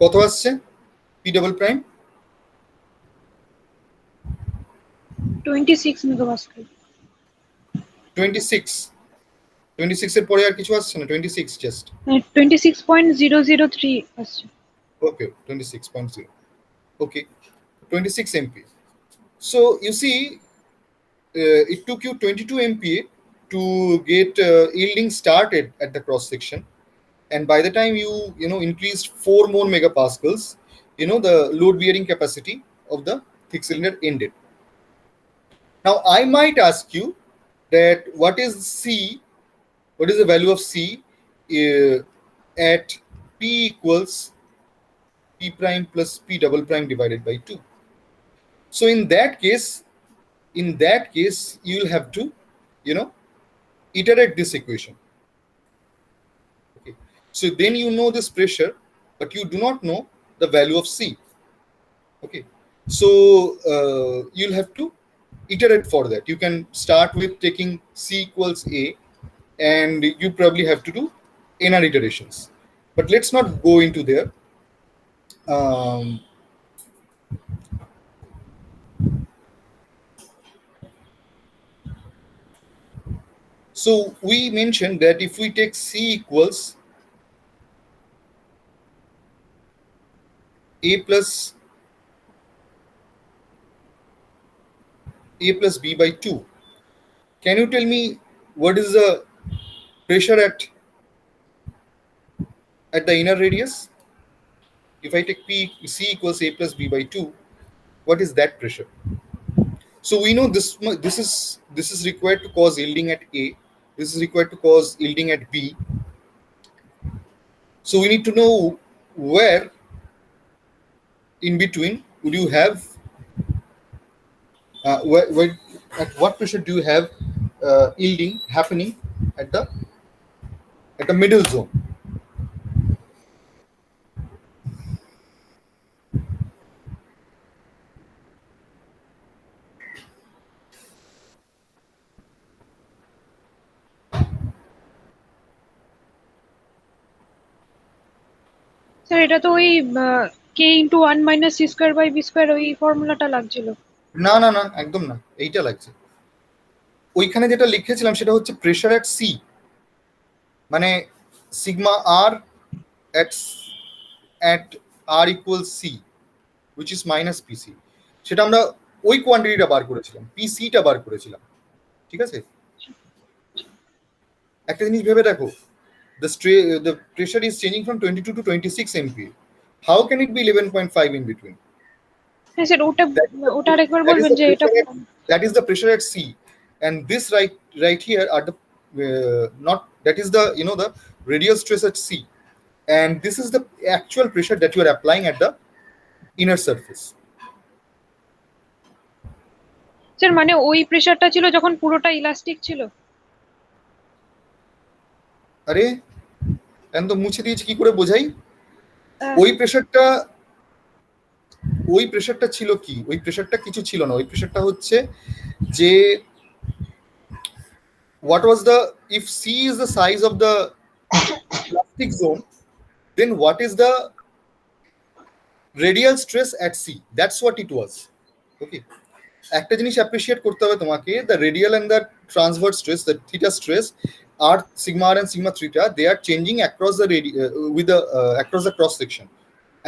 কত আসছে p double prime? 26 megapascal. 26, 26 এর পরে আর কিছু আসছে না, 26 just? 26.003 আসছে। Okay, 26.0. Okay, 26 MPa. So you see, it took you 22 MPa to get yielding started at the cross section, and by the time you increased 4 more megapascals, the load bearing capacity of the thick cylinder ended. Now I might ask you that what is c, what is the value of c at p equals p prime plus p double prime divided by 2. So in that case you will have to iterate this equation. Okay, so then you know this pressure, but you do not know the value of c. Okay, so you'll have to iterate for that. You can start with taking c equals a, and you probably have to do nr iterations, but let's not go into there. um, so we mentioned that if we take c equals a plus b by 2, can you tell me what is the pressure at the inner radius? If I take c equals a plus b by 2, what is that pressure? So we know this is required to cause yielding at a, this is required to cause yielding at b. So we need to know where in between would you have, where at what pressure do you have yielding happening at the middle zone. Sir এটা তো ওই k into 1 minus c square by b square ওই ফর্মুলাটা লাগছিল। না না না, একদম না, এইটা লাগছে। ওইখানে যেটা লিখেছিলাম সেটা হচ্ছে প্রেশার অ্যাট সি, মানে সিগমা আর at r equals c, which is minus pc, সেটা আমরা ওই কোয়ান্টিটিটা বার করেছিলাম, পিসিটা বার করেছিলাম। ঠিক আছে, একটা জিনিস ভেবে দেখো, the pressure is changing from 22 to 26 MPa. How can it be 11.5 in between? হ্যাঁ স্যার ওটা আরেকবার That is বলবেন the যে এটা pressure that is the pressure at C, and this right here are the not that is the the radial stress at C, and this is the actual pressure that you are applying at the inner surface. Sir মানে ওই প্রেসারটা ছিল যখন পুরোটা elastic ছিল। আরে এখন তো মুছে দিয়েছি, কি করে বোঝাই? ওই প্রেসারটা ছিল কি? ওই প্রেসারটা কিছু ছিল না। ওই প্রেসারটা হচ্ছে যে what was the, if C is the size of the plastic zone, then what is the radial stress at C? That's what it was. Okay, একটা জিনিস অ্যাপ্রিশিয়েট করতে হবে তোমাকে, the radial and the transverse stress, the theta stress are sigma r and sigma theta, they are changing across the with the across the cross section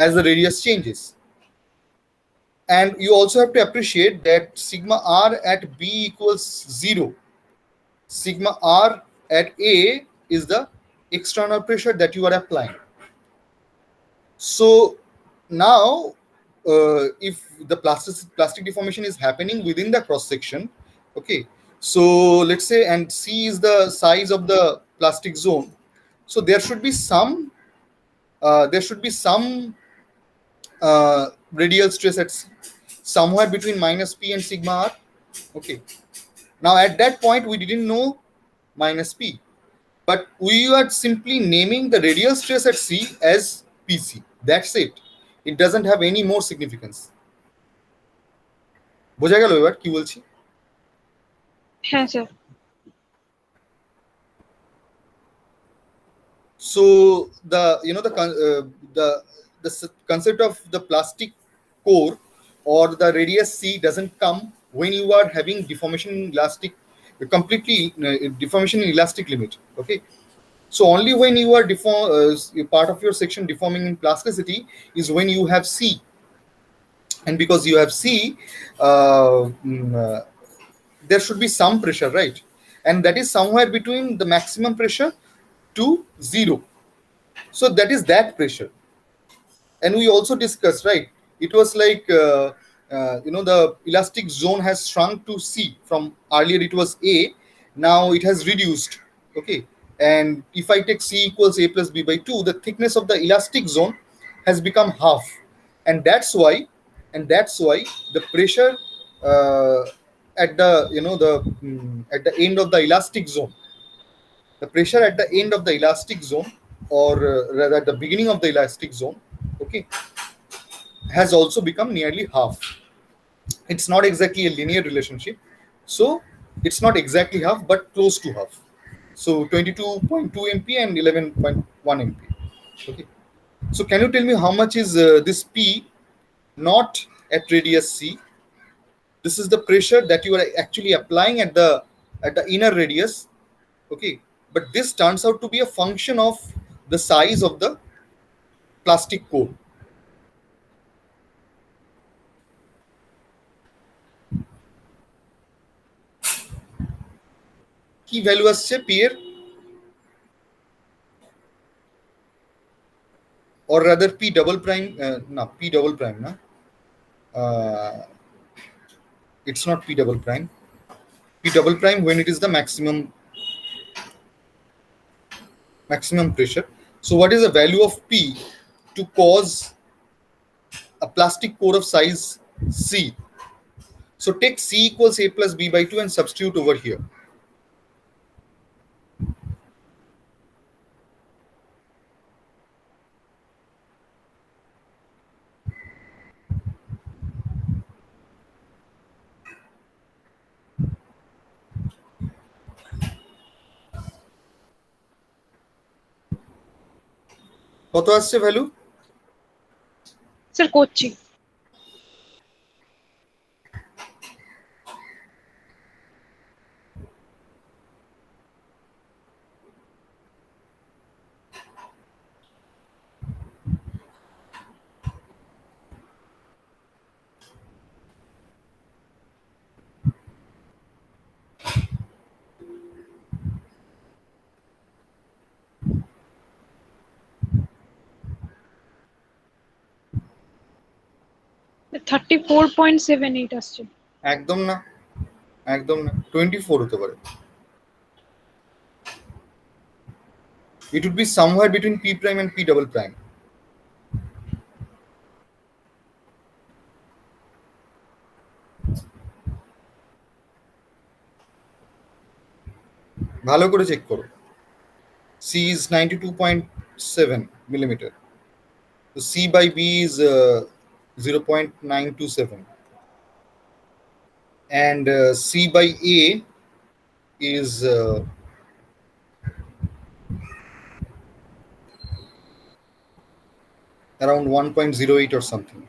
as the radius changes. And you also have to appreciate that sigma r at b equals 0, sigma r at a is the external pressure that you are applying. So Now, if the plastic deformation is happening within the cross section, okay, so let's say, and C is the size of the plastic zone, so there should be some radial stress at somewhere between minus P and sigma R. Okay. Now at that point we didn't know minus P, but we are simply naming the radial stress at C as PC. That's it. It doesn't have any more significance. বোঝা গেল এবার কি বলছি? হ্যাঁ sir. So the concept of the plastic core or the radius C doesn't come when you are having deformation in elastic, completely deformation in elastic limit. Okay, so only when you are part of your section deforming in plasticity is when you have C, and because you have C, there should be some pressure, right? And that is somewhere between the maximum pressure to zero. So that is that pressure. And we also discussed, right, it was like the elastic zone has shrunk to C. From earlier it was A, now it has reduced. Okay, and if I take C equals A plus B by 2, the thickness of the elastic zone has become half. And that's why the pressure uh, at the at the end of the elastic zone, the pressure at the end of the elastic zone, or rather at the beginning of the elastic zone, okay, has also become nearly half. It's not exactly a linear relationship, so it's not exactly half but close to half. So 22.2 mp and 11.1 mp. Okay, so can you tell me how much is this P not at radius C? This is the pressure that you are actually applying at the inner radius. Okay, but this turns out to be a function of the size of the plastic core. কি value আসছে P এর, or rather P double prime, না P double prime না, uh, it's not P double prime. P double prime when it is the maximum pressure. So what is the value of P to cause a plastic core of size C? So take C equals A plus B by 2 and substitute over here. কত আসছে value? Sir করছি। $34.78 আসছে। একদম না, একদম না, 24 হতে পারে। It would be somewhere between P prime and P double prime. ভালো করে চেক করো। C is 92.7 millimeter. So C by B is 0.927, and C by A is around 1.08 or something.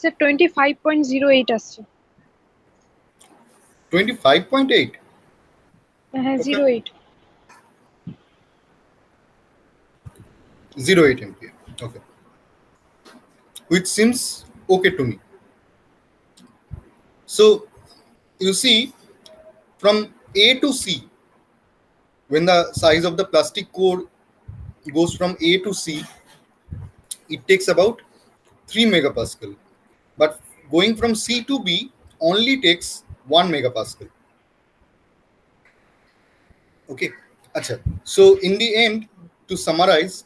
Sir 25.08 আসছে। 25.8. হ্যাঁ, Okay. 08। 0.8 ampere. Okay. Which seems okay to me. So you see, from A to C, when the size of the plastic core goes from A to C, it takes about 3 megapascal. But going from C to B only takes 1 megapascal. Okay. Acha. So in the end, to summarize,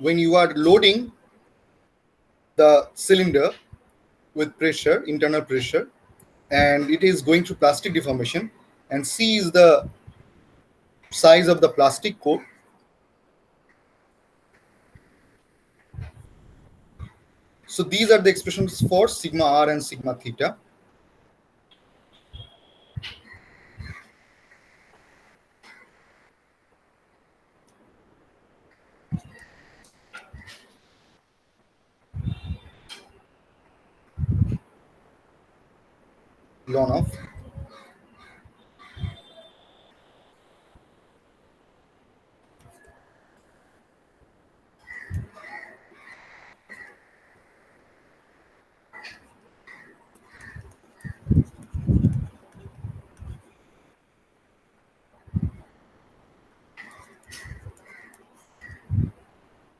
when you are loading the cylinder with pressure, internal pressure, and it is going through plastic deformation, and C is the size of the plastic core. So these are the expressions for sigma r and sigma theta. Ln of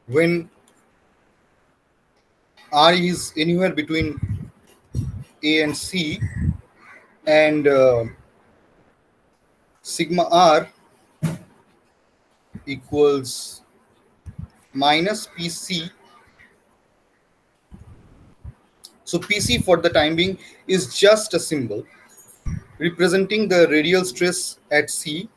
when r is anywhere between A and C, and sigma r equals minus PC. So PC for the time being is just a symbol representing the radial stress at C.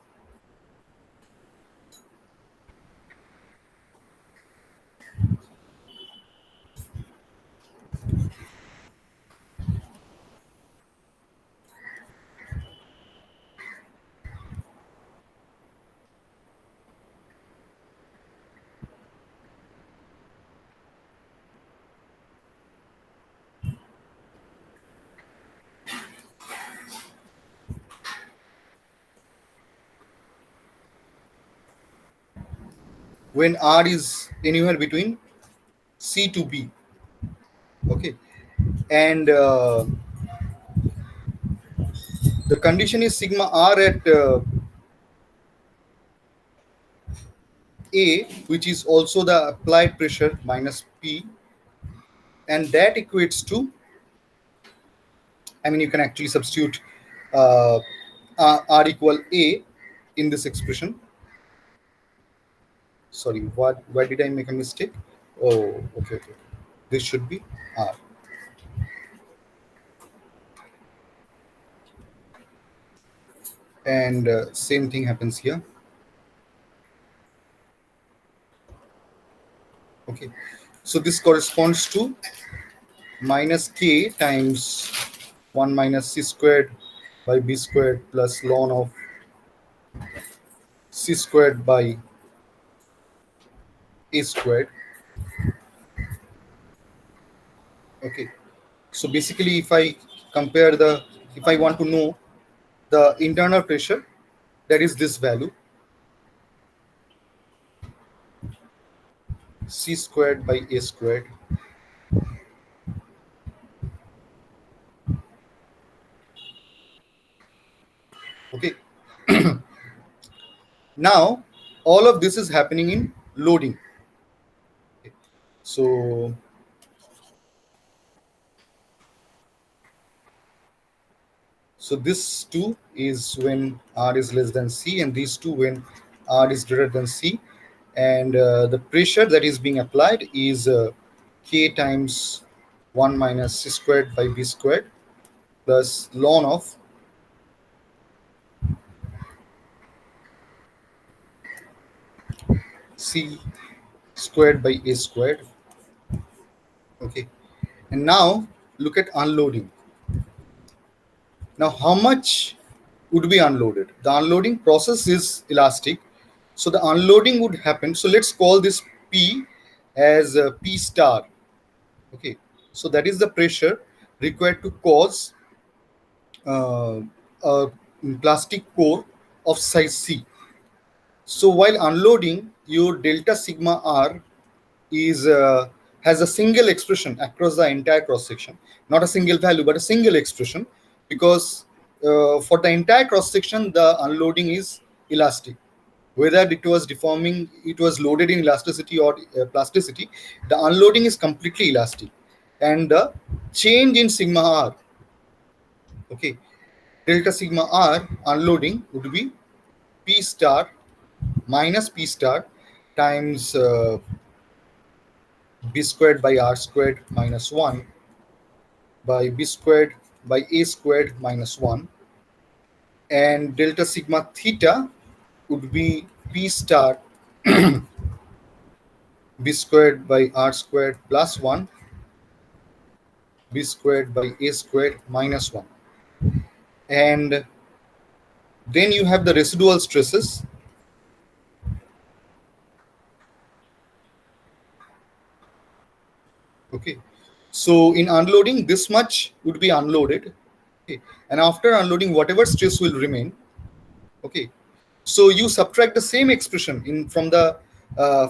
When r is anywhere between C to B. Okay, and the condition is sigma r at A, which is also the applied pressure minus P, and that equates to, I mean, you can actually substitute uh, R equal A in this expression. Sorry, what? Why did I make a mistake? Oh, okay, okay. This should be R, and same thing happens here. Okay, so this corresponds to minus K times 1 minus C squared by B squared plus ln of C squared by A squared. Okay, so basically, if I want to know the internal pressure, that is this value, C squared by A squared. Okay, now all of this is happening in loading. Okay. So this two is when R is less than C, and these two when R is greater than C, and the pressure that is being applied is K times 1 minus C squared by B squared plus ln of c squared by a squared. Okay, and now look at unloading. Now, how much would be unloaded? The unloading process is elastic, so the unloading would happen. So let's call this P as P star. Okay, so that is the pressure required to cause a plastic core of size C. So while unloading, your delta sigma R is has a single expression across the entire cross section, not a single value but a single expression, because for the entire cross section the unloading is elastic, whether it was loaded in elasticity or plasticity, the unloading is completely elastic, and the change in sigma R, okay, delta sigma R unloading would be P star minus P star times b squared by r squared minus 1 by b squared by a squared minus 1, and delta sigma theta would be p star b squared by r squared plus 1 b squared by a squared minus 1. And then you have the residual stresses. Okay, so in unloading this much would be unloaded. Okay, and after unloading whatever stress will remain. Okay, so you subtract the same expression in from the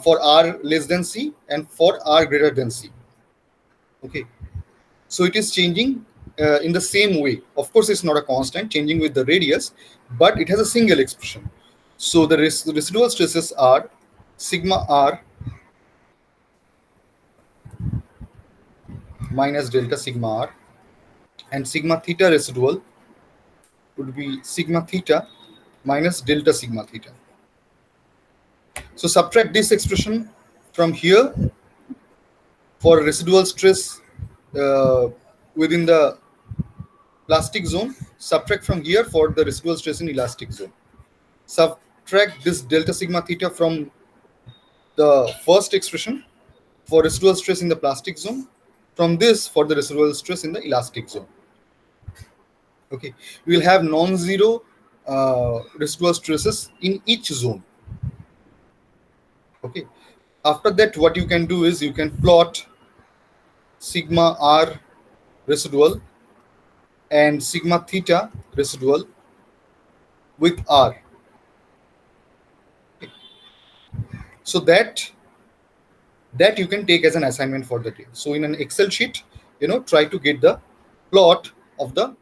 for r less than c and for r greater than c. Okay, so it is changing in the same way. Of course, it's not a constant changing with the radius, but it has a single expression. So the residual stresses are sigma r minus delta sigma r, and sigma theta residual would be sigma theta minus delta sigma theta. So subtract this expression from here for residual stress uh, within the plastic zone, subtract from here for the residual stress in elastic zone. Subtract this delta sigma theta from the first expression for residual stress in the plastic zone, from this for the residual stress in the elastic zone. Okay, we will have non-zero residual stresses in each zone. Okay, after that what you can do is you can plot sigma r residual and sigma theta residual with r. So that you can take as an assignment for the day. So in an Excel sheet, try to get the plot of the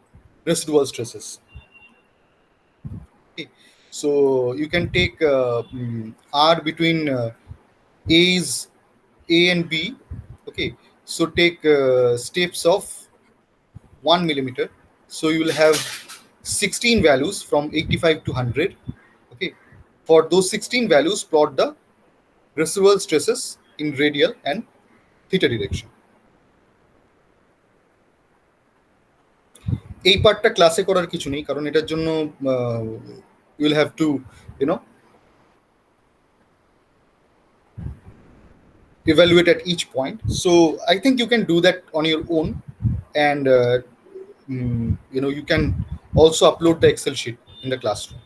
residual stresses. Okay. So you can take r between a's a and b. Okay, so take steps of 1 millimeter. So you will have 16 values from 85 to 100. Okay, for those 16 values plot the residual stresses in radial and theta direction. এই পার্টটা ক্লাসে করার কিছু নেই, কারণ এটার জন্য you will have to evaluate at each point. So I think you can do that on your own, and you can also upload the Excel sheet in the classroom.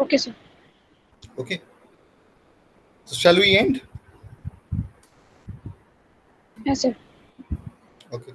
Okay, sir. Okay, so shall we end? Yes, sir. Okay.